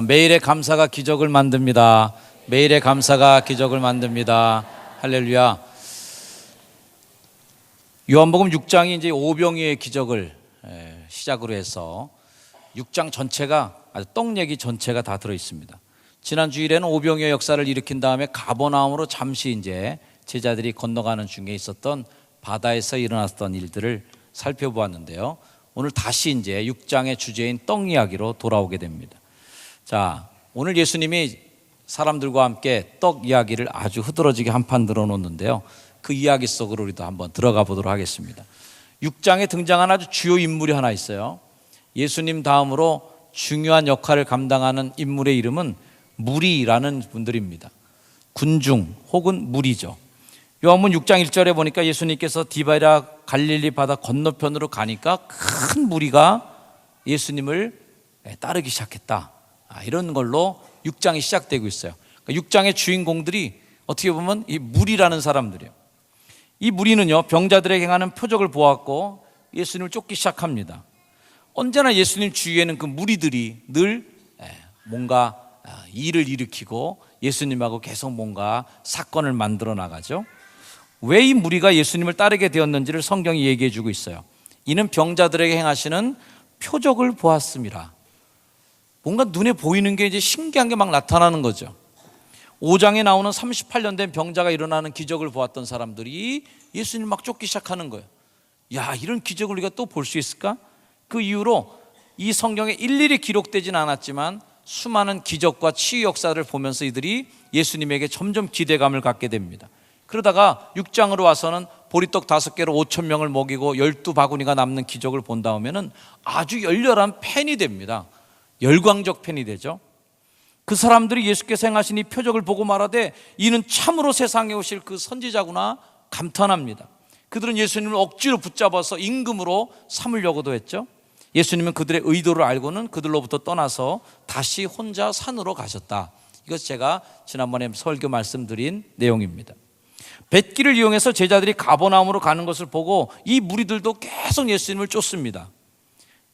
매일의 감사가 기적을 만듭니다. 매일의 감사가 기적을 만듭니다. 할렐루야. 요한복음 6장이 이제 오병이의 기적을 시작으로 해서 6장 전체가 아주 떡 얘기 전체가 다 들어 있습니다. 지난 주일에는 오병이의 역사를 일으킨 다음에 가버나움으로 잠시 이제 제자들이 건너가는 중에 있었던 바다에서 일어났던 일들을 살펴보았는데요. 오늘 다시 이제 6장의 주제인 떡 이야기로 돌아오게 됩니다. 자, 오늘 예수님이 사람들과 함께 떡 이야기를 아주 흐드러지게 한판 들어놓는데요. 그 이야기 속으로 우리도 한번 들어가 보도록 하겠습니다. 6장에 등장한 아주 주요 인물이 하나 있어요. 예수님 다음으로 중요한 역할을 감당하는 인물의 이름은 무리라는 분들입니다. 군중 혹은 무리죠. 요한복음 6장 1절에 보니까 예수님께서 디바랴 갈릴리 바다 건너편으로 가니까 큰 무리가 예수님을 따르기 시작했다. 이런 걸로 6장이 시작되고 있어요. 그러니까 6장의 주인공들이 어떻게 보면 이 무리라는 사람들이에요. 이 무리는요, 병자들에게 행하는 표적을 보았고 예수님을 쫓기 시작합니다. 언제나 예수님 주위에는 그 무리들이 늘 뭔가 일을 일으키고 예수님하고 계속 뭔가 사건을 만들어 나가죠. 왜 이 무리가 예수님을 따르게 되었는지를 성경이 얘기해 주고 있어요. 이는 병자들에게 행하시는 표적을 보았습니다. 뭔가 눈에 보이는 게 이제 신기한 게 막 나타나는 거죠. 5장에 나오는 38년 된 병자가 일어나는 기적을 보았던 사람들이 예수님 막 쫓기 시작하는 거예요. 야, 이런 기적을 우리가 또 볼 수 있을까? 그 이후로 이 성경에 일일이 기록되진 않았지만 수많은 기적과 치유 역사를 보면서 이들이 예수님에게 점점 기대감을 갖게 됩니다. 그러다가 6장으로 와서는 보리떡 5개로 5천 명을 먹이고 12바구니가 남는 기적을 본 다음에는 아주 열렬한 팬이 됩니다. 열광적 팬이 되죠. 그 사람들이 예수께서 행하신 이 표적을 보고 말하되 이는 참으로 세상에 오실 그 선지자구나 감탄합니다. 그들은 예수님을 억지로 붙잡아서 임금으로 삼으려고도 했죠. 예수님은 그들의 의도를 알고는 그들로부터 떠나서 다시 혼자 산으로 가셨다. 이것 제가 지난번에 설교 말씀드린 내용입니다. 뱃길을 이용해서 제자들이 가버나움으로 가는 것을 보고 이 무리들도 계속 예수님을 쫓습니다.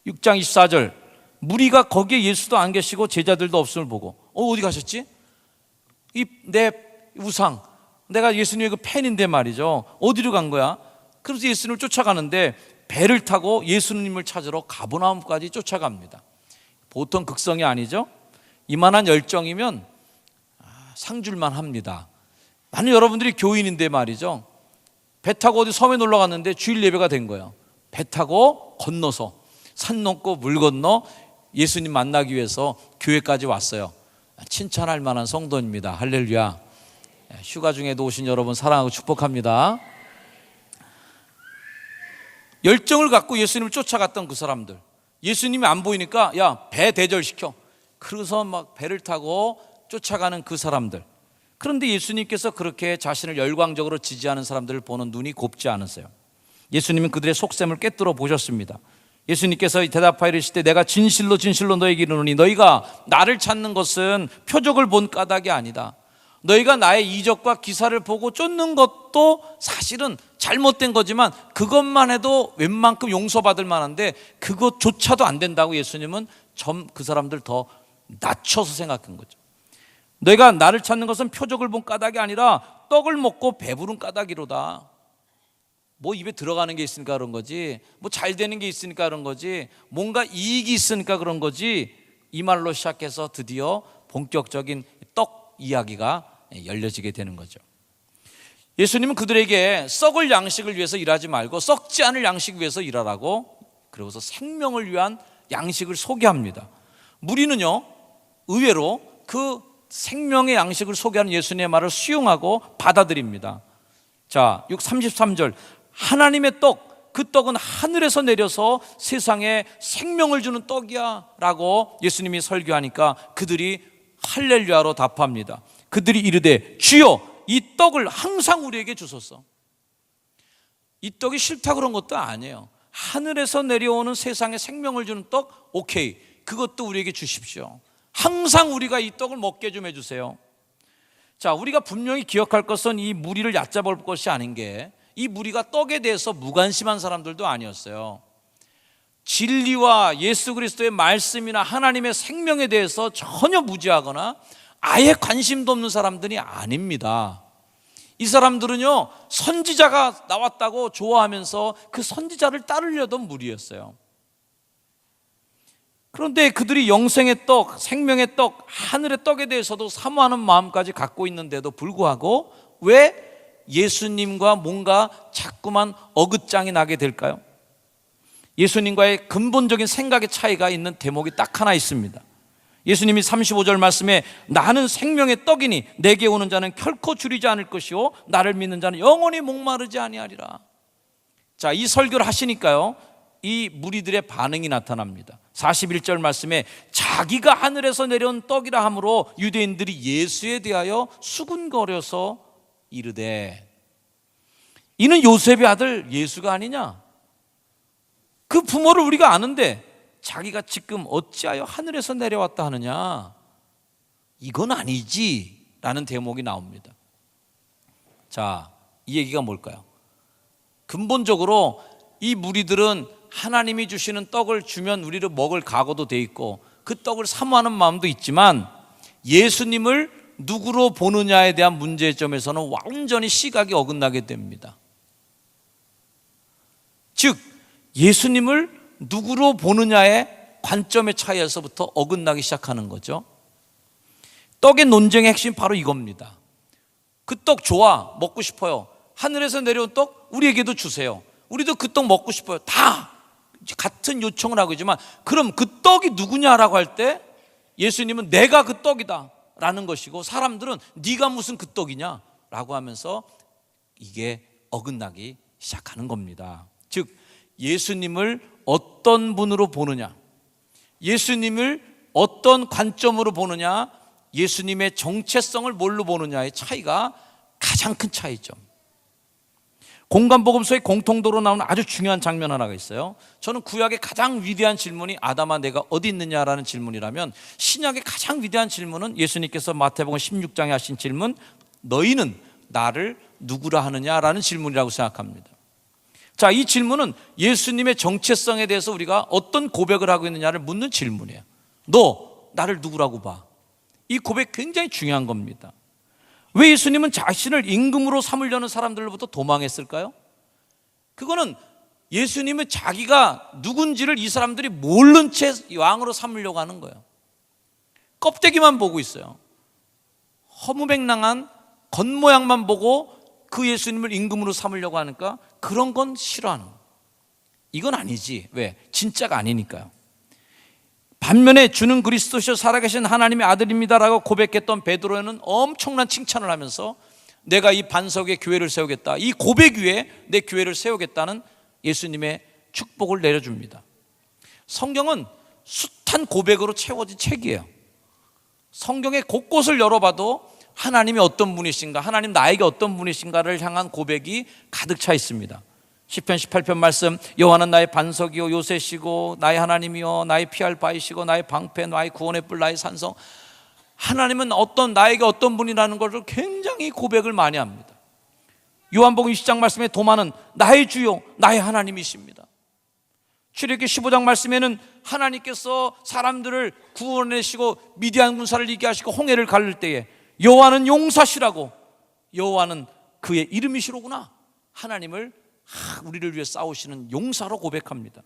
6장 24절, 무리가 거기에 예수도 안 계시고 제자들도 없음을 보고 어디 가셨지? 이 내 우상, 내가 예수님의 그 팬인데 말이죠, 어디로 간 거야? 그래서 예수님을 쫓아가는데 배를 타고 예수님을 찾으러 가버나움까지 쫓아갑니다. 보통 극성이 아니죠. 이만한 열정이면 상줄만 합니다. 많은 여러분들이 교인인데 말이죠, 배 타고 어디 섬에 놀러 갔는데 주일 예배가 된 거예요. 배 타고 건너서 산 넘고 물 건너 예수님 만나기 위해서 교회까지 왔어요. 칭찬할 만한 성도입니다. 할렐루야. 휴가 중에도 오신 여러분 사랑하고 축복합니다. 열정을 갖고 예수님을 쫓아갔던 그 사람들, 예수님이 안 보이니까 야, 배 대절시켜. 그래서 막 배를 타고 쫓아가는 그 사람들. 그런데 예수님께서 그렇게 자신을 열광적으로 지지하는 사람들을 보는 눈이 곱지 않으세요. 예수님은 그들의 속셈을 꿰뚫어 보셨습니다. 예수님께서 대답하여 이르시되 내가 진실로 진실로 너에게 이르노니 너희가 나를 찾는 것은 표적을 본 까닭이 아니다. 너희가 나의 이적과 기사를 보고 쫓는 것도 사실은 잘못된 거지만 그것만 해도 웬만큼 용서받을 만한데 그것조차도 안 된다고 예수님은 그 사람들 더 낮춰서 생각한 거죠. 너희가 나를 찾는 것은 표적을 본 까닭이 아니라 떡을 먹고 배부른 까닭이로다. 뭐 입에 들어가는 게 있으니까 그런 거지, 뭐 잘 되는 게 있으니까 그런 거지, 뭔가 이익이 있으니까 그런 거지, 이 말로 시작해서 드디어 본격적인 떡 이야기가 열려지게 되는 거죠. 예수님은 그들에게 썩을 양식을 위해서 일하지 말고 썩지 않을 양식 위해서 일하라고, 그러고서 생명을 위한 양식을 소개합니다. 무리는요, 의외로 그 생명의 양식을 소개하는 예수님의 말을 수용하고 받아들입니다. 자, 33절, 하나님의 떡, 그 떡은 하늘에서 내려서 세상에 생명을 주는 떡이야 라고 예수님이 설교하니까 그들이 할렐루야로 답합니다. 그들이 이르되 주여 이 떡을 항상 우리에게 주소서. 이 떡이 싫다 그런 것도 아니에요. 하늘에서 내려오는 세상에 생명을 주는 떡, 오케이, 그것도 우리에게 주십시오. 항상 우리가 이 떡을 먹게 좀 해주세요. 자, 우리가 분명히 기억할 것은 이 무리를 얕잡을 것이 아닌 게, 이 무리가 떡에 대해서 무관심한 사람들도 아니었어요. 진리와 예수 그리스도의 말씀이나 하나님의 생명에 대해서 전혀 무지하거나 아예 관심도 없는 사람들이 아닙니다. 이 사람들은요, 선지자가 나왔다고 좋아하면서 그 선지자를 따르려던 무리였어요. 그런데 그들이 영생의 떡, 생명의 떡, 하늘의 떡에 대해서도 사모하는 마음까지 갖고 있는데도 불구하고 왜 예수님과 뭔가 자꾸만 어긋장이 나게 될까요? 예수님과의 근본적인 생각의 차이가 있는 대목이 딱 하나 있습니다. 예수님이 35절 말씀에 나는 생명의 떡이니 내게 오는 자는 결코 줄이지 않을 것이요 나를 믿는 자는 영원히 목마르지 아니하리라. 자, 이 설교를 하시니까요, 이 무리들의 반응이 나타납니다. 41절 말씀에 자기가 하늘에서 내려온 떡이라 하므로 유대인들이 예수에 대하여 수군거려서 이르되 이는 요셉의 아들 예수가 아니냐? 그 부모를 우리가 아는데 자기가 지금 어찌하여 하늘에서 내려왔다 하느냐? 이건 아니지 라는 대목이 나옵니다. 자, 이 얘기가 뭘까요? 근본적으로 이 무리들은 하나님이 주시는 떡을 주면 우리를 먹을 각오도 돼 있고 그 떡을 사모하는 마음도 있지만 예수님을 누구로 보느냐에 대한 문제점에서는 완전히 시각이 어긋나게 됩니다. 즉 예수님을 누구로 보느냐의 관점의 차이에서부터 어긋나기 시작하는 거죠. 떡의 논쟁의 핵심 바로 이겁니다. 그 떡 좋아, 먹고 싶어요. 하늘에서 내려온 떡 우리에게도 주세요. 우리도 그 떡 먹고 싶어요. 다 같은 요청을 하고 있지만 그럼 그 떡이 누구냐라고 할 때 예수님은 내가 그 떡이다 라는 것이고 사람들은 네가 무슨 그 떡이냐 라고 하면서 이게 어긋나기 시작하는 겁니다. 즉 예수님을 어떤 분으로 보느냐, 예수님을 어떤 관점으로 보느냐, 예수님의 정체성을 뭘로 보느냐의 차이가 가장 큰 차이죠. 공간복음서의 공통도로 나오는 아주 중요한 장면 하나가 있어요. 저는 구약의 가장 위대한 질문이 아담아 내가 어디 있느냐라는 질문이라면 신약의 가장 위대한 질문은 예수님께서 마태복음 16장에 하신 질문, 너희는 나를 누구라 하느냐라는 질문이라고 생각합니다. 자, 이 질문은 예수님의 정체성에 대해서 우리가 어떤 고백을 하고 있느냐를 묻는 질문이에요. 너 나를 누구라고 봐? 이 고백 굉장히 중요한 겁니다. 왜 예수님은 자신을 임금으로 삼으려는 사람들로부터 도망했을까요? 그거는 예수님은 자기가 누군지를 이 사람들이 모른 채 왕으로 삼으려고 하는 거예요. 껍데기만 보고 있어요. 허무맹랑한 겉모양만 보고 그 예수님을 임금으로 삼으려고 하니까 그런 건 싫어하는 거예요. 이건 아니지. 왜? 진짜가 아니니까요. 반면에 주는 그리스도시요 살아계신 하나님의 아들입니다라고 고백했던 베드로는 엄청난 칭찬을 하면서 내가 이 반석에 교회를 세우겠다, 이 고백 위에 내 교회를 세우겠다는 예수님의 축복을 내려줍니다. 성경은 숱한 고백으로 채워진 책이에요. 성경의 곳곳을 열어봐도 하나님이 어떤 분이신가, 하나님 나에게 어떤 분이신가를 향한 고백이 가득 차 있습니다. 시편 18편 말씀, 여호와는 나의 반석이요 요새시고 나의 하나님이요 나의 피할 바이시고 나의 방패 나의 구원의 뿔 나의 산성. 하나님은 나에게 어떤 분이라는 것을 굉장히 고백을 많이 합니다. 요한복음 20장 말씀에 도마는 나의 주요 나의 하나님이십니다. 출애굽기 15장 말씀에는 하나님께서 사람들을 구원하시고 미디안 군사를 이기게 하시고 홍해를 가를 때에 여호와는 용사시라고, 여호와는 그의 이름이시로구나, 하나님을 우리를 위해 싸우시는 용사로 고백합니다.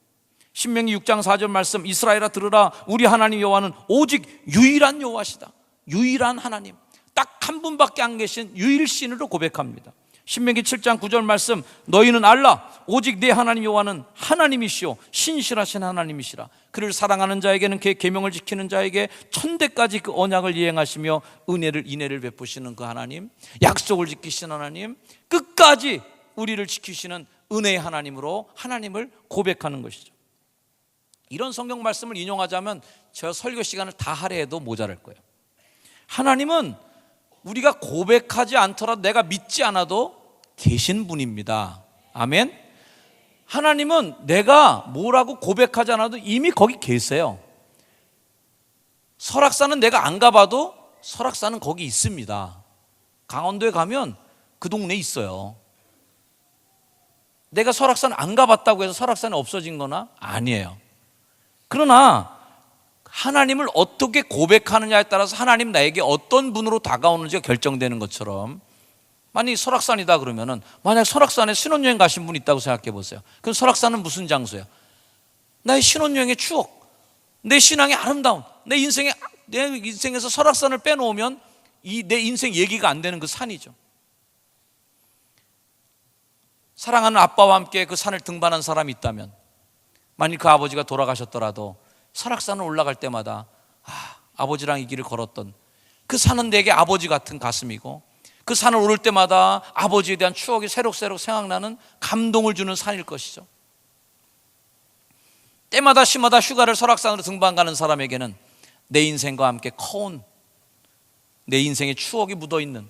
신명기 6장 4절 말씀, 이스라엘아 들으라, 우리 하나님 여호와는 오직 유일한 여호와시다. 유일한 하나님, 딱 한 분밖에 안 계신 유일신으로 고백합니다. 신명기 7장 9절 말씀, 너희는 알라, 오직 내 하나님 여호와는 하나님이시오 신실하신 하나님이시라. 그를 사랑하는 자에게는 그의 계명을 지키는 자에게 천대까지 그 언약을 이행하시며 인애를 베푸시는 그 하나님, 약속을 지키시는 하나님, 끝까지 우리를 지키시는 은혜의 하나님으로 하나님을 고백하는 것이죠. 이런 성경 말씀을 인용하자면 저 설교 시간을 다 할애해도 모자랄 거예요. 하나님은 우리가 고백하지 않더라도, 내가 믿지 않아도 계신 분입니다. 아멘. 하나님은 내가 뭐라고 고백하지 않아도 이미 거기 계세요. 설악산은 내가 안 가봐도 설악산은 거기 있습니다. 강원도에 가면 그 동네에 있어요. 내가 설악산 안 가봤다고 해서 설악산이 없어진 거나 아니에요. 그러나 하나님을 어떻게 고백하느냐에 따라서 하나님 나에게 어떤 분으로 다가오는지가 결정되는 것처럼, 만약 설악산이다 그러면은, 만약 설악산에 신혼여행 가신 분 있다고 생각해 보세요. 그럼 설악산은 무슨 장소야? 나의 신혼여행의 추억, 내 신앙의 아름다움, 내 인생에서 설악산을 빼놓으면 내 인생 얘기가 안 되는 그 산이죠. 사랑하는 아빠와 함께 그 산을 등반한 사람이 있다면, 만일 그 아버지가 돌아가셨더라도 설악산을 올라갈 때마다 아버지랑 이 길을 걸었던 그 산은 내게 아버지 같은 가슴이고, 그 산을 오를 때마다 아버지에 대한 추억이 새록새록 생각나는 감동을 주는 산일 것이죠. 때마다 시마다 휴가를 설악산으로 등반 가는 사람에게는 내 인생과 함께 커온 내 인생의 추억이 묻어있는,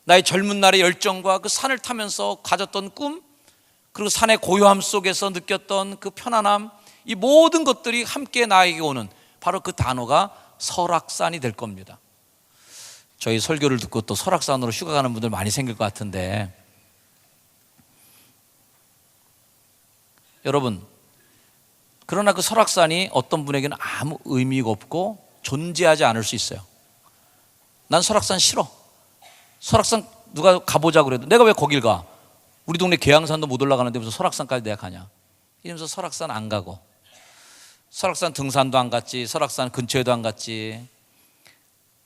나의 젊은 날의 열정과 그 산을 타면서 가졌던 꿈, 그리고 산의 고요함 속에서 느꼈던 그 편안함, 이 모든 것들이 함께 나에게 오는 바로 그 단어가 설악산이 될 겁니다. 저희 설교를 듣고 또 설악산으로 휴가 가는 분들 많이 생길 것 같은데, 여러분, 그러나 그 설악산이 어떤 분에게는 아무 의미가 없고 존재하지 않을 수 있어요. 난 설악산 싫어. 설악산 누가 가보자고 그래도 내가 왜 거길 가? 우리 동네 계양산도 못 올라가는데 무슨 설악산까지 내가 가냐? 이러면서 설악산 안 가고, 설악산 등산도 안 갔지, 설악산 근처에도 안 갔지.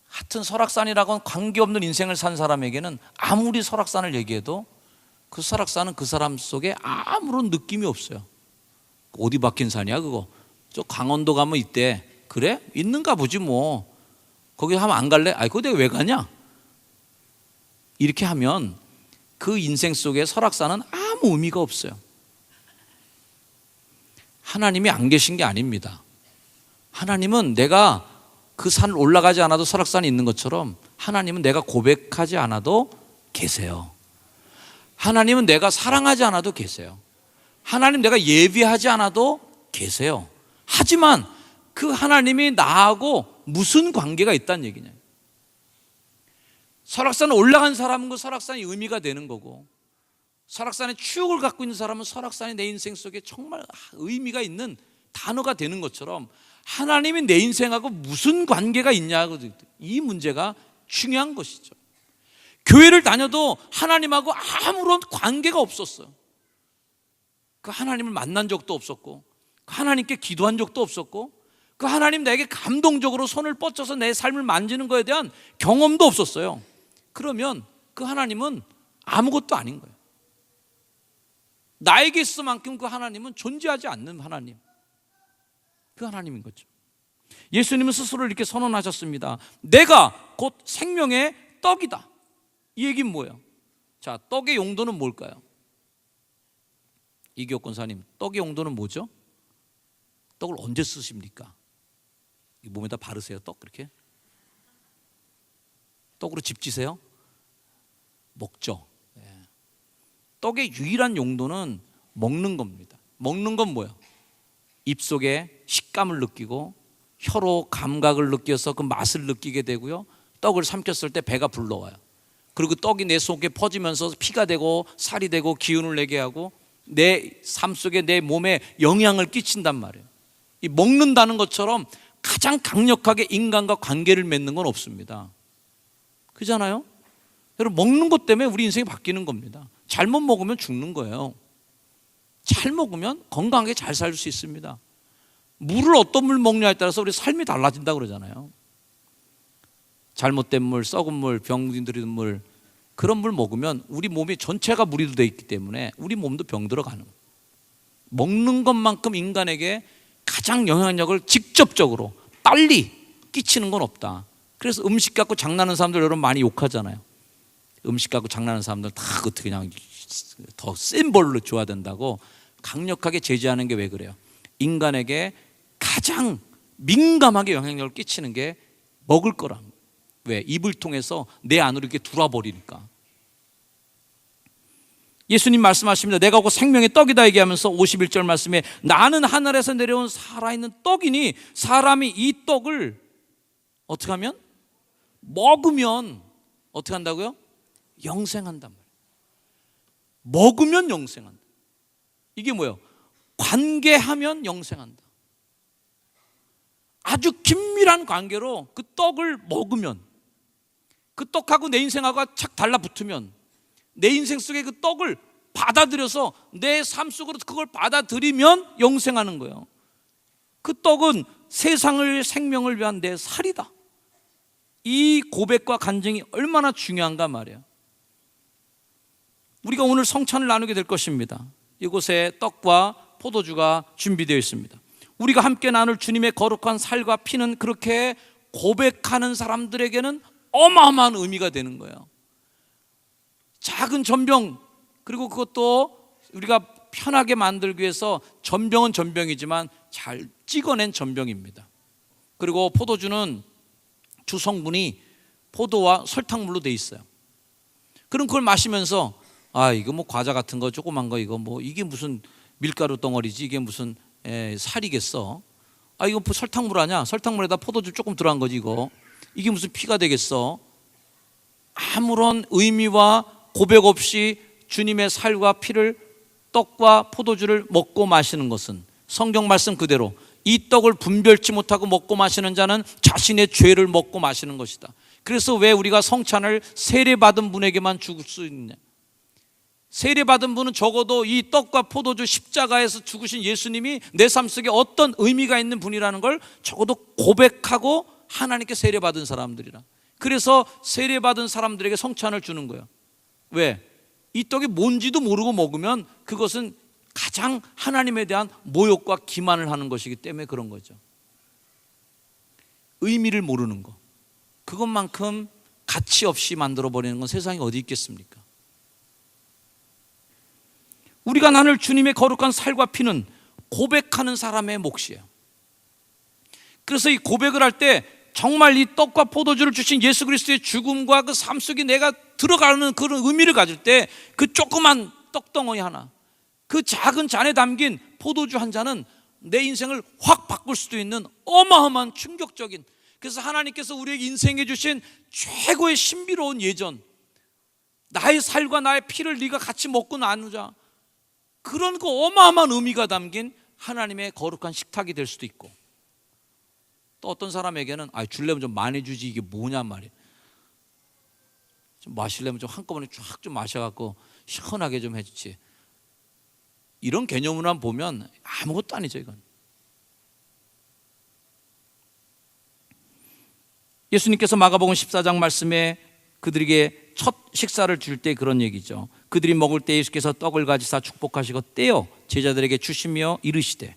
하여튼 설악산이라고는 관계없는 인생을 산 사람에게는 아무리 설악산을 얘기해도 그 설악산은 그 사람 속에 아무런 느낌이 없어요. 어디 박힌 산이야 그거? 저 강원도 가면 있대. 그래? 있는가 보지 뭐. 거기 하면 안 갈래? 아이 그거 내가 왜 가냐? 이렇게 하면 그 인생 속에 설악산은 아무 의미가 없어요. 하나님이 안 계신 게 아닙니다. 하나님은 내가 그 산을 올라가지 않아도 설악산이 있는 것처럼, 하나님은 내가 고백하지 않아도 계세요. 하나님은 내가 사랑하지 않아도 계세요. 하나님 내가 예비하지 않아도 계세요. 하지만 그 하나님이 나하고 무슨 관계가 있다는 얘기냐. 설악산에 올라간 사람은 그 설악산이 의미가 되는 거고, 설악산의 추억을 갖고 있는 사람은 설악산이 내 인생 속에 정말 의미가 있는 단어가 되는 것처럼, 하나님이 내 인생하고 무슨 관계가 있냐고, 이 문제가 중요한 것이죠. 교회를 다녀도 하나님하고 아무런 관계가 없었어요. 그 하나님을 만난 적도 없었고, 그 하나님께 기도한 적도 없었고, 그 하나님 나에게 감동적으로 손을 뻗쳐서 내 삶을 만지는 것에 대한 경험도 없었어요. 그러면 그 하나님은 아무것도 아닌 거예요. 나에게 있어만큼 그 하나님은 존재하지 않는 하나님, 그 하나님인 거죠. 예수님은 스스로 이렇게 선언하셨습니다. 내가 곧 생명의 떡이다. 이 얘기는 뭐예요? 자, 떡의 용도는 뭘까요? 이기옥 권사님, 떡의 용도는 뭐죠? 떡을 언제 쓰십니까? 몸에다 바르세요, 떡 그렇게? 떡으로 집 지세요? 먹죠. 떡의 유일한 용도는 먹는 겁니다. 먹는 건 뭐예요? 입속에 식감을 느끼고 혀로 감각을 느껴서 그 맛을 느끼게 되고요, 떡을 삼켰을 때 배가 불러와요. 그리고 떡이 내 속에 퍼지면서 피가 되고 살이 되고 기운을 내게 하고 내 삶 속에 내 몸에 영향을 끼친단 말이에요. 이 먹는다는 것처럼 가장 강력하게 인간과 관계를 맺는 건 없습니다. 그잖아요? 여러분, 먹는 것 때문에 우리 인생이 바뀌는 겁니다. 잘못 먹으면 죽는 거예요. 잘 먹으면 건강하게 잘 살 수 있습니다. 물을 어떤 물 먹냐에 따라서 우리 삶이 달라진다고 그러잖아요. 잘못된 물, 썩은 물, 병 들이는 물, 그런 물 먹으면 우리 몸이 전체가 물이 되어 있기 때문에 우리 몸도 병 들어가는 거예요. 먹는 것만큼 인간에게 가장 영향력을 직접적으로 빨리 끼치는 건 없다. 그래서 음식 갖고 장난하는 사람들 여러분 많이 욕하잖아요. 음식 갖고 장난하는 사람들 다 어떻게 그냥 더 센 벌로 줘야 된다고 강력하게 제지하는 게 왜 그래요? 인간에게 가장 민감하게 영향력을 끼치는 게 먹을 거란. 왜? 입을 통해서 내 안으로 이렇게 들어와버리니까. 예수님 말씀하십니다. 내가 곧 생명의 떡이다 얘기하면서 51절 말씀에 나는 하늘에서 내려온 살아있는 떡이니 사람이 이 떡을 어떻게 하면? 먹으면 어떻게 한다고요? 영생한단 말이에요. 먹으면 영생한다. 이게 뭐예요? 관계하면 영생한다. 아주 긴밀한 관계로 그 떡을 먹으면, 그 떡하고 내 인생하고 착 달라붙으면, 내 인생 속에 그 떡을 받아들여서 내 삶 속으로 그걸 받아들이면 영생하는 거예요. 그 떡은 세상을, 생명을 위한 내 살이다. 이 고백과 간증이 얼마나 중요한가 말이에요. 우리가 오늘 성찬을 나누게 될 것입니다. 이곳에 떡과 포도주가 준비되어 있습니다. 우리가 함께 나눌 주님의 거룩한 살과 피는 그렇게 고백하는 사람들에게는 어마어마한 의미가 되는 거예요. 작은 전병, 그리고 그것도 우리가 편하게 만들기 위해서 전병은 전병이지만 잘 찍어낸 전병입니다. 그리고 포도주는 주 성분이 포도와 설탕물로 돼 있어요. 그럼 그걸 마시면서 이거 뭐 과자 같은 거 조그만 거, 이거 뭐 이게 무슨 밀가루 덩어리지, 이게 무슨 살이겠어. 이거 뭐 설탕물 아냐? 설탕물에다 포도주 조금 들어간 거지, 이게 무슨 피가 되겠어. 아무런 의미와 고백 없이 주님의 살과 피를, 떡과 포도주를 먹고 마시는 것은 성경 말씀 그대로 이 떡을 분별치 못하고 먹고 마시는 자는 자신의 죄를 먹고 마시는 것이다. 그래서 왜 우리가 성찬을 세례받은 분에게만 줄 수 있느냐? 세례받은 분은 적어도 이 떡과 포도주, 십자가에서 죽으신 예수님이 내 삶 속에 어떤 의미가 있는 분이라는 걸 적어도 고백하고 하나님께 세례받은 사람들이라. 그래서 세례받은 사람들에게 성찬을 주는 거예요. 왜? 이 떡이 뭔지도 모르고 먹으면 그것은 가장 하나님에 대한 모욕과 기만을 하는 것이기 때문에 그런 거죠. 의미를 모르는 거, 그것만큼 가치 없이 만들어버리는 건 세상에 어디 있겠습니까? 우리가 나눌 주님의 거룩한 살과 피는 고백하는 사람의 몫이에요. 그래서 이 고백을 할 때 정말 이 떡과 포도주를 주신 예수 그리스도의 죽음과 그 삶 속에 내가 들어가는 그런 의미를 가질 때 그 조그만 떡덩어리 하나, 그 작은 잔에 담긴 포도주 한 잔은 내 인생을 확 바꿀 수도 있는 어마어마한 충격적인, 그래서 하나님께서 우리에게 인생해 주신 최고의 신비로운 예전, 나의 살과 나의 피를 네가 같이 먹고 나누자, 그런 그 어마어마한 의미가 담긴 하나님의 거룩한 식탁이 될 수도 있고, 또 어떤 사람에게는 줄려면 좀 많이 주지, 이게 뭐냐 말이에요. 좀 마시려면 좀 한꺼번에 쫙 좀 마셔갖고 시원하게 좀 해주지. 이런 개념으로만 보면 아무것도 아니죠, 이건. 예수님께서 마가복음 14장 말씀에 그들에게 첫 식사를 줄 때 그런 얘기죠. 그들이 먹을 때 예수께서 떡을 가지사 축복하시고 떼어 제자들에게 주시며 이르시되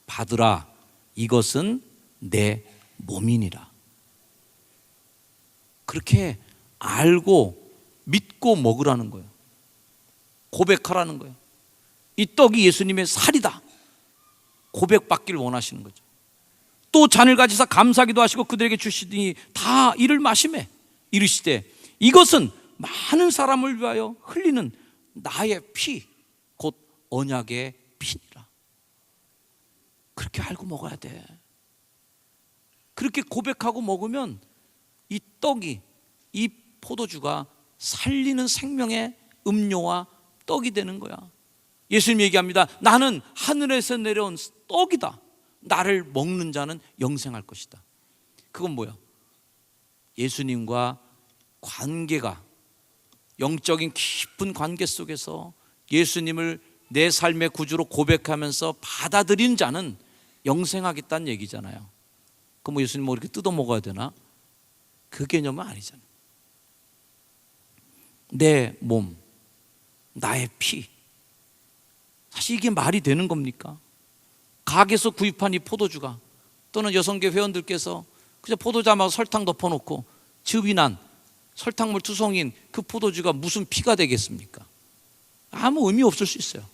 받으라, 이것은 내 몸이니라. 그렇게 알고 믿고 먹으라는 거예요. 고백하라는 거예요. 이 떡이 예수님의 살이다, 고백받기를 원하시는 거죠. 또 잔을 가지사 감사기도 하시고 그들에게 주시더니 다 이를 마시매 이르시되 이것은 많은 사람을 위하여 흘리는 나의 피, 곧 언약의 피니라. 그렇게 알고 먹어야 돼. 그렇게 고백하고 먹으면 이 떡이, 이 포도주가 살리는 생명의 음료와 떡이 되는 거야. 예수님 얘기합니다. 나는 하늘에서 내려온 떡이다. 나를 먹는 자는 영생할 것이다. 그건 뭐야? 예수님과 관계가, 영적인 깊은 관계 속에서 예수님을 내 삶의 구주로 고백하면서 받아들인 자는 영생하겠다는 얘기잖아요. 그럼 예수님 뭐 이렇게 뜯어 먹어야 되나? 그 개념은 아니잖아요. 내 몸, 나의 피, 사실 이게 말이 되는 겁니까? 가게에서 구입한 이 포도주가, 또는 여성계 회원들께서 그냥 포도주하고 설탕 덮어놓고 즙이 난 설탕물 투성인 그 포도주가 무슨 피가 되겠습니까? 아무 의미 없을 수 있어요.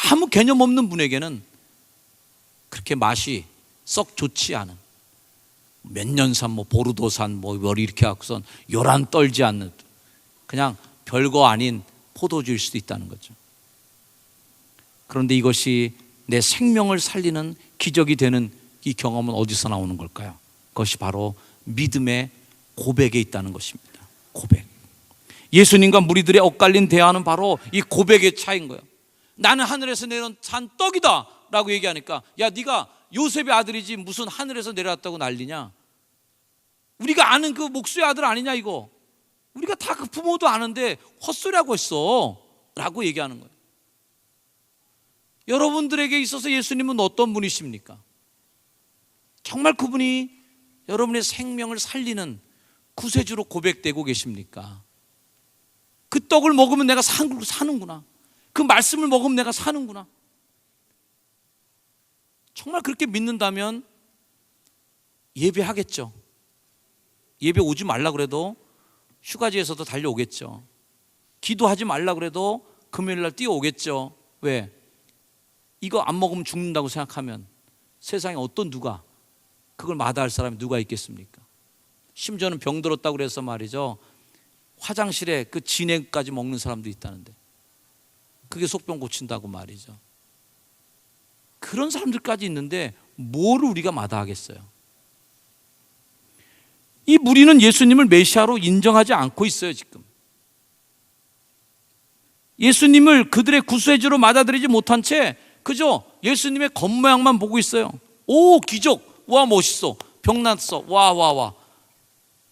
아무 개념 없는 분에게는 그렇게 맛이 썩 좋지 않은, 몇 년산 보르도산 뭘 이렇게 갖고선 요란 떨지 않는 그냥 별거 아닌 포도주일 수도 있다는 거죠. 그런데 이것이 내 생명을 살리는 기적이 되는 이 경험은 어디서 나오는 걸까요? 그것이 바로 믿음의 고백에 있다는 것입니다. 고백. 예수님과 무리들의 엇갈린 대화는 바로 이 고백의 차이인 거예요. 나는 하늘에서 내려온 산 떡이다 라고 얘기하니까, 야 네가 요셉의 아들이지 무슨 하늘에서 내려왔다고 난리냐? 우리가 아는 그 목수의 아들 아니냐 이거? 우리가 다 그 부모도 아는데 헛소리하고 있어 라고 얘기하는 거예요. 여러분들에게 있어서 예수님은 어떤 분이십니까? 정말 그분이 여러분의 생명을 살리는 구세주로 고백되고 계십니까? 그 떡을 먹으면 내가 사는구나. 그 말씀을 먹으면 내가 사는구나. 정말 그렇게 믿는다면 예배하겠죠. 예배 오지 말라 그래도 휴가지에서도 달려오겠죠. 기도하지 말라 그래도 금요일 날 뛰어오겠죠. 왜? 이거 안 먹으면 죽는다고 생각하면 세상에 어떤 누가 그걸 마다할 사람이 누가 있겠습니까? 심지어는 병들었다고 그래서 말이죠, 화장실에 그 진액까지 먹는 사람도 있다는데 그게 속병 고친다고 말이죠. 그런 사람들까지 있는데 뭐를 우리가 마다하겠어요? 이 무리는 예수님을 메시아로 인정하지 않고 있어요. 지금 예수님을 그들의 구세주로 맞아들이지 못한 채 그저 예수님의 겉모양만 보고 있어요. 오, 기적, 와 멋있어, 병 났어, 와.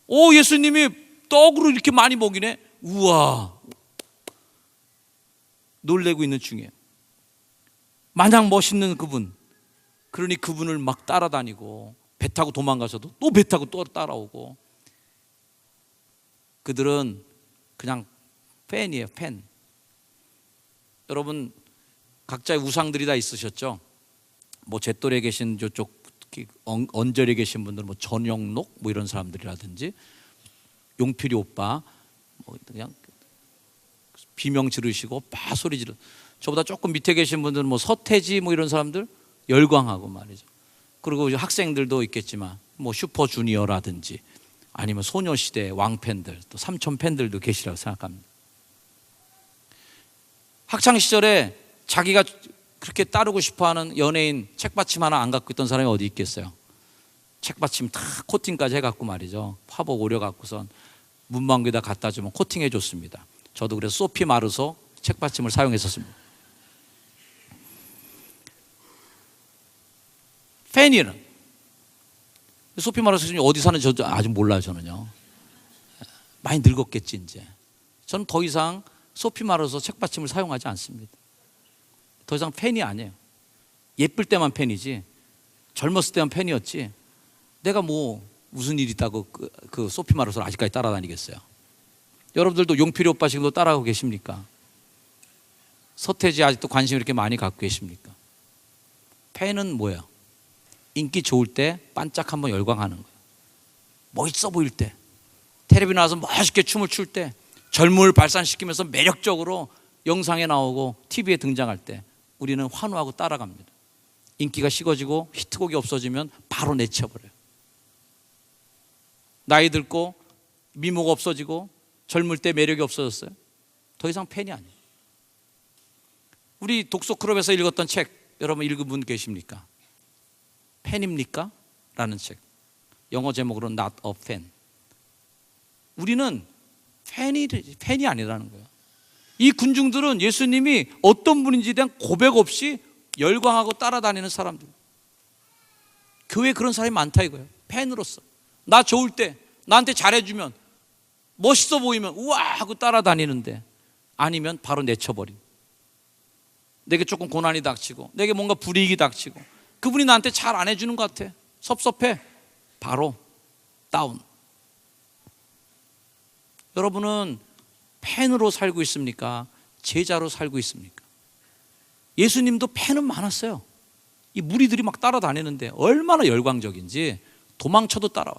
오, 예수님이 떡으로 이렇게 많이 먹이네, 우와, 놀래고 있는 중이에요. 마냥 멋있는 그분, 그러니 그분을 막 따라다니고 배 타고 도망가서도 또 배 타고 또 따라오고. 그들은 그냥 팬이에요, 팬. 여러분 각자의 우상들이 다 있으셨죠? 뭐 제 또래 계신 저쪽 언저리에 계신 분들은 뭐 전영록 뭐 이런 사람들이라든지 용필이 오빠 뭐 그냥 비명 지르시고 빠 소리 지르. 저보다 조금 밑에 계신 분들은 뭐 서태지 뭐 이런 사람들 열광하고 말이죠. 그리고 학생들도 있겠지만 뭐 슈퍼주니어라든지 아니면 소녀시대 왕팬들, 또 삼촌 팬들도 계시라고 생각합니다. 학창 시절에 자기가 그렇게 따르고 싶어하는 연예인 책받침 하나 안 갖고 있던 사람이 어디 있겠어요? 책받침 다 코팅까지 해갖고 말이죠, 화복 오려갖고선 문방구에다 갖다 주면 코팅해 줬습니다. 저도 그래서 소피 마르소 책받침을 사용했었습니다. 팬이는 소피 마르소 어디 사는지 저도 아직 몰라요. 저는요, 많이 늙었겠지 이제. 저는 더 이상 소피 마르소 책받침을 사용하지 않습니다. 더 이상 팬이 아니에요. 예쁠 때만 팬이지 젊었을 때만 팬이었지 내가 뭐 무슨 일 있다고 그 소피 마르소를 아직까지 따라다니겠어요? 여러분들도 용필이 오빠 지금도 따라하고 계십니까? 서태지 아직도 관심 이렇게 많이 갖고 계십니까? 팬은 뭐예요? 인기 좋을 때 반짝 한번 열광하는 거예요. 멋있어 보일 때, 텔레비 나와서 멋있게 춤을 출 때, 젊음을 발산시키면서 매력적으로 영상에 나오고 TV에 등장할 때 우리는 환호하고 따라갑니다. 인기가 식어지고 히트곡이 없어지면 바로 내쳐버려요. 나이 들고 미모가 없어지고 젊을 때 매력이 없어졌어요. 더 이상 팬이 아니에요. 우리 독서클럽에서 읽었던 책 여러분 읽은 분 계십니까? 팬입니까? 라는 책, 영어 제목으로 Not a Fan. 우리는 팬이 아니라는 거예요. 이 군중들은 예수님이 어떤 분인지에 대한 고백 없이 열광하고 따라다니는 사람들. 교회에 그런 사람이 많다 이거예요. 팬으로서 나 좋을 때, 나한테 잘해주면, 멋있어 보이면 우와 하고 따라다니는데, 아니면 바로 내쳐버린, 내게 조금 고난이 닥치고 내게 뭔가 불이익이 닥치고 그분이 나한테 잘 안 해주는 것 같아, 섭섭해, 바로 다운. 여러분은 팬으로 살고 있습니까? 제자로 살고 있습니까? 예수님도 팬은 많았어요. 이 무리들이 막 따라다니는데 얼마나 열광적인지 도망쳐도 따라와.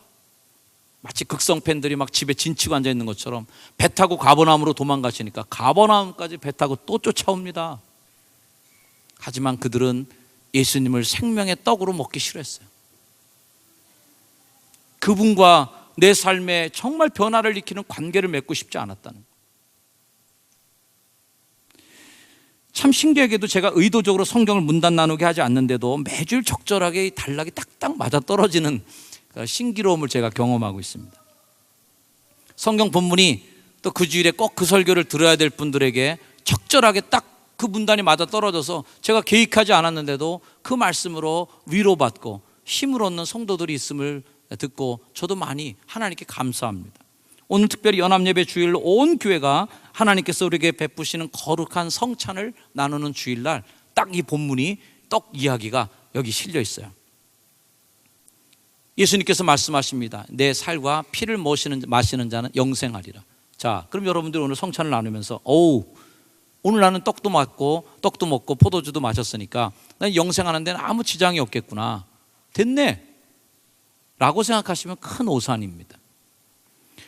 마치 극성 팬들이 막 집에 진치고 앉아 있는 것처럼 배 타고 가버나움으로 도망가시니까 가버나움까지 배 타고 또 쫓아옵니다. 하지만 그들은 예수님을 생명의 떡으로 먹기 싫어했어요. 그분과 내 삶에 정말 변화를 일으키는 관계를 맺고 싶지 않았다는 거예요. 참 신기하게도 제가 의도적으로 성경을 문단 나누게 하지 않는데도 매주 적절하게 단락이 딱딱 맞아 떨어지는 신기로움을 제가 경험하고 있습니다. 성경 본문이 또 그 주일에 꼭 그 설교를 들어야 될 분들에게 적절하게 딱 그 문단이 맞아 떨어져서 제가 계획하지 않았는데도 그 말씀으로 위로받고 힘을 얻는 성도들이 있음을 듣고 저도 많이 하나님께 감사합니다. 오늘 특별히 연합예배 주일로 온 교회가 하나님께서 우리에게 베푸시는 거룩한 성찬을 나누는 주일날 딱 이 본문이 떡 이야기가 여기 실려 있어요. 예수님께서 말씀하십니다. 내 살과 피를 마시는 자는 영생하리라. 자, 그럼 여러분들 오늘 성찬을 나누면서 오늘 나는 떡도 먹고 포도주도 마셨으니까 난 영생하는 데는 아무 지장이 없겠구나, 됐네 라고 생각하시면 큰 오산입니다.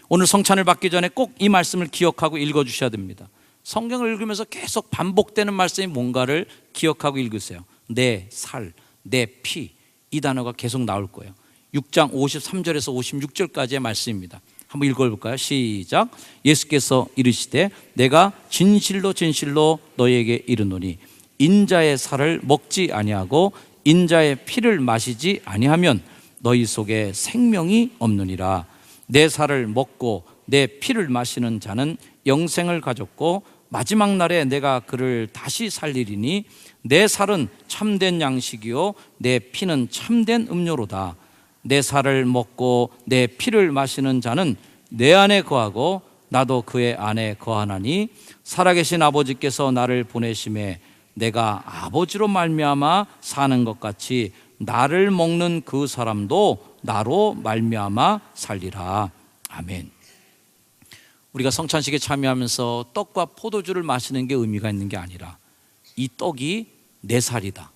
오늘 성찬을 받기 전에 꼭 이 말씀을 기억하고 읽어주셔야 됩니다. 성경을 읽으면서 계속 반복되는 말씀이 뭔가를 기억하고 읽으세요. 내 살, 내 피, 이 단어가 계속 나올 거예요. 6장 53절에서 56절까지의 말씀입니다. 한번 읽어볼까요? 시작. 예수께서 이르시되 내가 진실로 진실로 너희에게 이르노니 인자의 살을 먹지 아니하고 인자의 피를 마시지 아니하면 너희 속에 생명이 없느니라. 내 살을 먹고 내 피를 마시는 자는 영생을 가졌고 마지막 날에 내가 그를 다시 살리리니 내 살은 참된 양식이요 내 피는 참된 음료로다. 내 살을 먹고 내 피를 마시는 자는 내 안에 거하고 나도 그의 안에 거하나니 살아계신 아버지께서 나를 보내심에 내가 아버지로 말미암아 사는 것 같이 나를 먹는 그 사람도 나로 말미암아 살리라. 아멘. 우리가 성찬식에 참여하면서 떡과 포도주를 마시는 게 의미가 있는 게 아니라 이 떡이 내 살이다,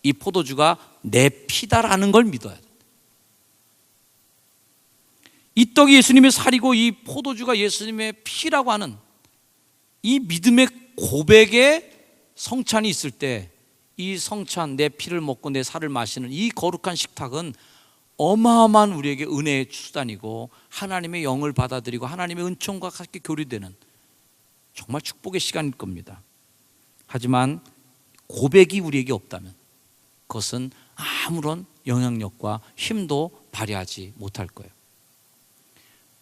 이 포도주가 내 피다라는 걸 믿어야 돼. 이 떡이 예수님의 살이고 이 포도주가 예수님의 피라고 하는 이 믿음의 고백의 성찬이 있을 때 이 성찬, 내 피를 먹고 내 살을 마시는 이 거룩한 식탁은 어마어마한 우리에게 은혜의 수단이고 하나님의 영을 받아들이고 하나님의 은총과 함께 교류되는 정말 축복의 시간일 겁니다. 하지만 고백이 우리에게 없다면 그것은 아무런 영향력과 힘도 발휘하지 못할 거예요.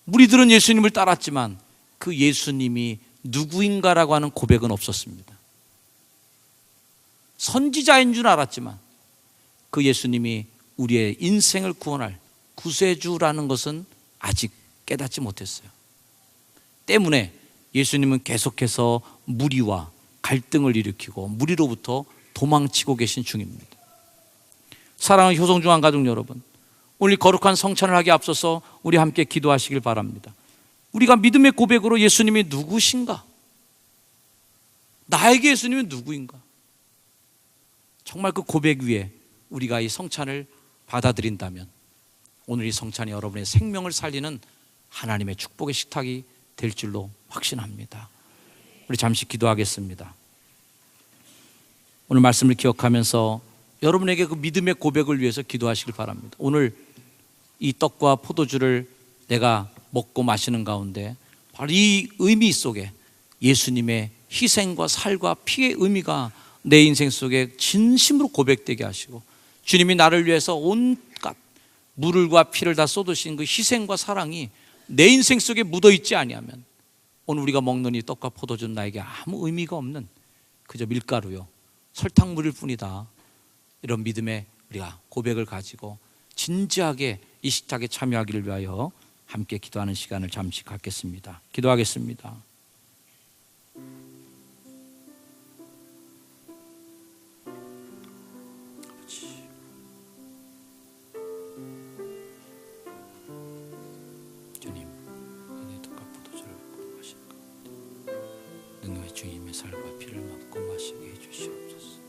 무리들은 예수님을 따랐지만 그 예수님이 누구인가라고 하는 고백은 없었습니다. 선지자인 줄 알았지만 그 예수님이 우리의 인생을 구원할 구세주라는 것은 아직 깨닫지 못했어요. 때문에 예수님은 계속해서 무리와 갈등을 일으키고 무리로부터 도망치고 계신 중입니다. 사랑하는 효성중앙 가족 여러분, 오늘 거룩한 성찬을 하기에 앞서서 우리 함께 기도하시길 바랍니다. 우리가 믿음의 고백으로 예수님이 누구신가? 나에게 예수님이 누구인가? 정말 그 고백 위에 우리가 이 성찬을 받아들인다면 오늘 이 성찬이 여러분의 생명을 살리는 하나님의 축복의 식탁이 될 줄로 확신합니다. 우리 잠시 기도하겠습니다. 오늘 말씀을 기억하면서 여러분에게 그 믿음의 고백을 위해서 기도하시길 바랍니다. 오늘 이 떡과 포도주를 내가 먹고 마시는 가운데 바로 이 의미 속에 예수님의 희생과 살과 피의 의미가 내 인생 속에 진심으로 고백되게 하시고 주님이 나를 위해서 온갖 물과 피를 다 쏟으신 그 희생과 사랑이 내 인생 속에 묻어있지 아니하면 오늘 우리가 먹는 이 떡과 포도주는 나에게 아무 의미가 없는 그저 밀가루요 설탕물일 뿐이다. 이런 믿음의 우리가 고백을 가지고 진지하게 이 식탁에 참여하기를 위하여 함께 기도하는 시간을 잠시 갖겠습니다. 기도하겠습니다. 주님, 이 떡과 포도주를 먹고 마시는 가운데 능력의 주님의 살과 피를 먹고 마시게 해주시옵소서.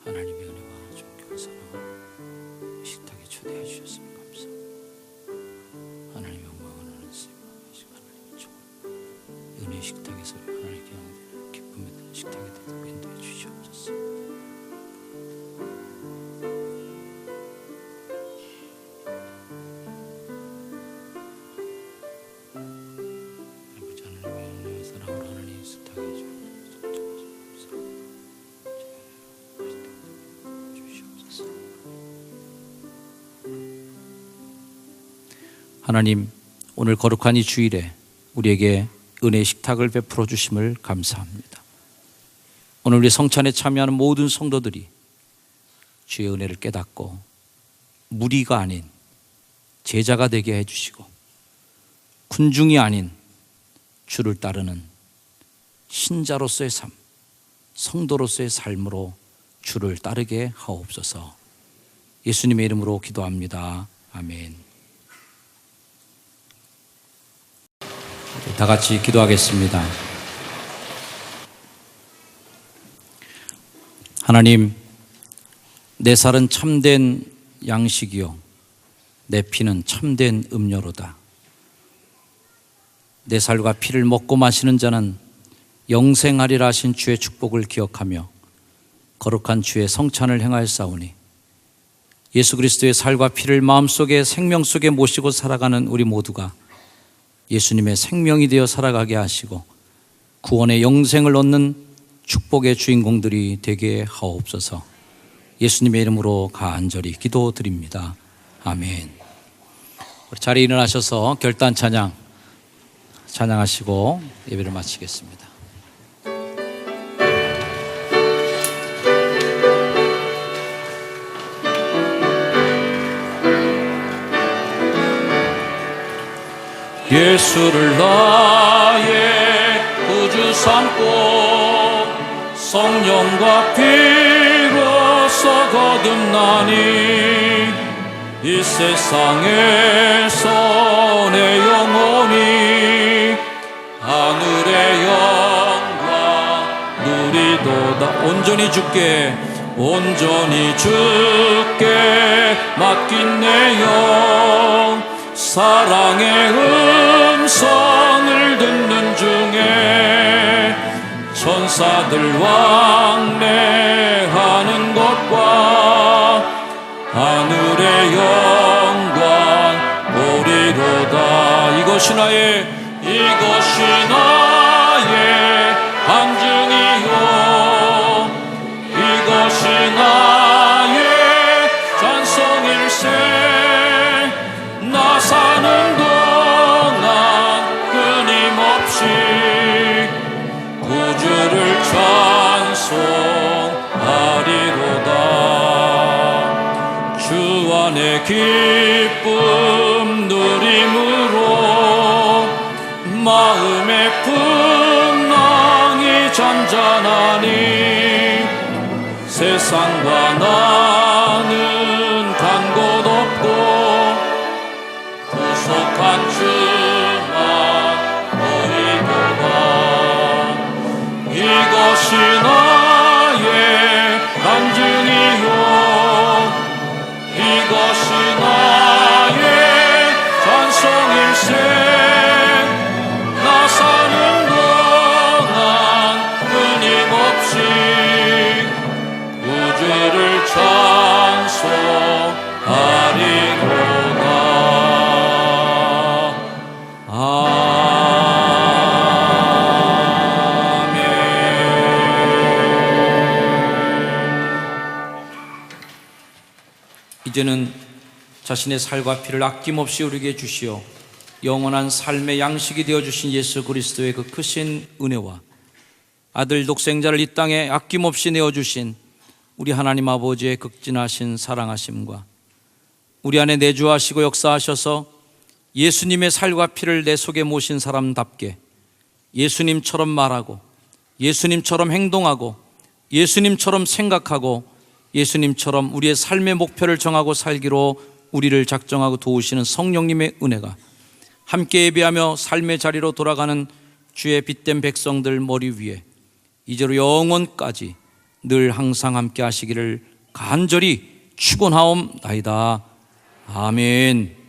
하나님의 은혜와 존귀와 사랑을 식탁에 초대해 주셨습니다. 하나님의 영광을 하나님 하나님의 종 은혜의 식탁에서 하나님께 영광을 기쁨에 드는 식탁에 되도록 인도해 주시옵소서. 아버지 하나님의 은혜와 사랑을 하나님 식탁에 주시옵소서. 하나님, 오늘 거룩한 이 주일에 우리에게 은혜의 식탁을 베풀어 주심을 감사합니다. 오늘 우리 성찬에 참여하는 모든 성도들이 주의 은혜를 깨닫고 무리가 아닌 제자가 되게 해주시고 군중이 아닌 주를 따르는 신자로서의 삶, 성도로서의 삶으로 주를 따르게 하옵소서. 예수님의 이름으로 기도합니다. 아멘. 다 같이 기도하겠습니다. 하나님, 내 살은 참된 양식이요 내 피는 참된 음료로다. 내 살과 피를 먹고 마시는 자는 영생하리라 하신 주의 축복을 기억하며 거룩한 주의 성찬을 행하였사오니 예수 그리스도의 살과 피를 마음속에 생명 속에 모시고 살아가는 우리 모두가 예수님의 생명이 되어 살아가게 하시고 구원의 영생을 얻는 축복의 주인공들이 되게 하옵소서. 예수님의 이름으로 간절히 기도드립니다. 아멘. 우리 자리에 일어나셔서 결단 찬양 찬양하시고 예배를 마치겠습니다. 예수를 나의 구주 삼고 성령과 피로서 거듭나니 이 세상에서 내 영혼이 하늘의 영광 누리도다. 온전히 주께 맡긴 내 영 사랑의 음성을 듣는 중에 천사들 왕래하는 것과 하늘의 영광 보리로다. 이것이 나의 간증이요 이것이 나의 찬송일세. 나 사는 동안 끊임없이 구주를 찬송하리로다. 주 안의 기쁨 누림으로 마음의 풍랑이 잔잔하니 세상과 나는 간 곳 없고 구속한 주만 보이도다. 이것이 나의 간증이요 이것이 나의 찬송일세. 나 사는 동안 끊임없이 구주를 찬송하리로다. 이제는 자신의 살과 피를 아낌없이 우리에게 주시어 영원한 삶의 양식이 되어주신 예수 그리스도의 그 크신 은혜와 아들 독생자를 이 땅에 아낌없이 내어주신 우리 하나님 아버지의 극진하신 사랑하심과 우리 안에 내주하시고 역사하셔서 예수님의 살과 피를 내 속에 모신 사람답게 예수님처럼 말하고 예수님처럼 행동하고 예수님처럼 생각하고 예수님처럼 우리의 삶의 목표를 정하고 살기로 우리를 작정하고 도우시는 성령님의 은혜가 함께 예배하며 삶의 자리로 돌아가는 주의 빛된 백성들 머리 위에 이제로 영원까지 늘 항상 함께 하시기를 간절히 축원하옵나이다. 아멘.